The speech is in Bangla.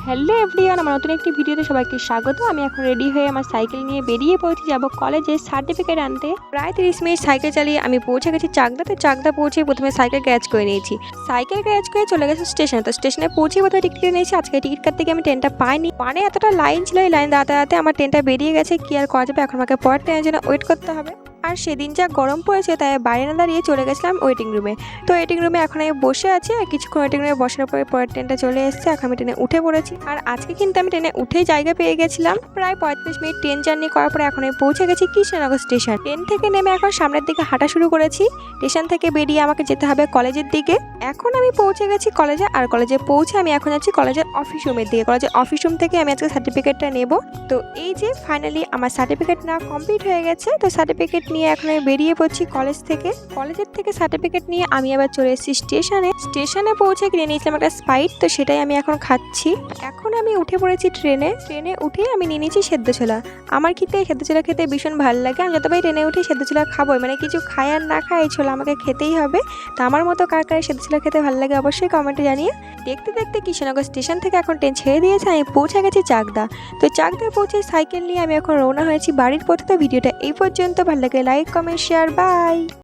হ্যালো এভরিওয়ান, আমার নতুন একটি ভিডিওতে সবাইকে স্বাগত। আমি এখন রেডি হয়ে আমার সাইকেল নিয়ে বেরিয়ে পড়েছি, যাব কলেজে সার্টিফিকেট আনতে। প্রায় 30 মিনিট সাইকেল চালিয়ে আমি পৌঁছে গেছি চাকদাতে। চাকদা পৌঁছে প্রথমে সাইকেল গ্যারেজ করে নিয়েছি। সাইকেল গ্যারেজ করে চলে গেছি স্টেশনে। তো স্টেশনে পৌঁছে প্রথমে টিকিট কেটে নিয়েছি। আজকে টিকিট কাটতে গিয়ে আমি ট্রেনটা পাইনি, মানে এতটা লাইন ছিল। এই লাইন দাঁড়াতে আমার ট্রেনটা বেরিয়ে গেছে। কি আর করা যাবে, এখন আমাকে পরের ট্রেনের জন্য ওয়েট করতে হবে। আর সেদিন যা গরম পড়েছে তাই বাইরে না দাঁড়িয়ে চলে গেছিলাম ওয়েটিং রুমে। তো ওয়েটিং রুমে এখন আমি বসে আছি, আর কিছুক্ষণ ওয়েটিং রুমে বসার পরে পরের ট্রেনটা চলে এসেছে। এখন আমি ট্রেনে উঠে পড়েছি। আর আজকে কিন্তু আমি ট্রেনে উঠেই জায়গা পেয়ে গেছিলাম। প্রায় 35 মিনিট ট্রেন জার্নি করার পরে এখন আমি পৌঁছে গেছি কৃষ্ণনগর স্টেশন। ট্রেন থেকে নেমে এখন সামনের দিকে হাঁটা শুরু করেছি। স্টেশন থেকে বেরিয়ে আমাকে যেতে হবে কলেজের দিকে। এখন আমি পৌঁছে গেছি কলেজে। আর কলেজে পৌঁছে আমি এখন যাচ্ছি কলেজের অফিস রুমের দিকে। কলেজের অফিস রুম থেকে আমি আজকে সার্টিফিকেটটা নেব। তো এই যে ফাইনালি আমার সার্টিফিকেট না কমপ্লিট হয়ে গেছে। তো সার্টিফিকেট নিয়ে এখন আমি বেরিয়ে পড়ছি কলেজ থেকে। কলেজের থেকে সার্টিফিকেট নিয়ে আমি আবার চলে এসেছি স্টেশনে পৌঁছে কিনে নিয়েছিলাম একটা স্প্রাইট। তো সেটাই আমি এখন খাচ্ছি। এখন আমি উঠে পড়েছি ট্রেনে উঠে আমি নিয়ে নিয়েছি সেদ্ধ ছোলা। আমার খেতে সেদ্ধ ছোলা খেতে ভীষণ ভালো লাগে। আমি যতবারই ট্রেনে উঠে সেদ্ধ ছোলা খাবোই, মানে কিছু খাই আর না খাই, এই ছোলা আমাকে খেতেই হবে। তো আমার মতো কার কার সেদ্ধ ছোলা খেতে ভালো লাগে অবশ্যই কমেন্টে জানিয়ে। দেখতে দেখতে কৃষ্ণনগর স্টেশন থেকে এখন ট্রেন ছেড়ে দিয়েছে। আমি পৌঁছে গেছি চাকদা। তো চাকদায় পৌঁছে সাইকেল নিয়ে আমি এখন রওনা হয়েছি বাড়ির পথে। তো ভিডিওটা এই পর্যন্ত। ভালো লাগে লাইক, কমেন্ট, শেয়ার। বাই।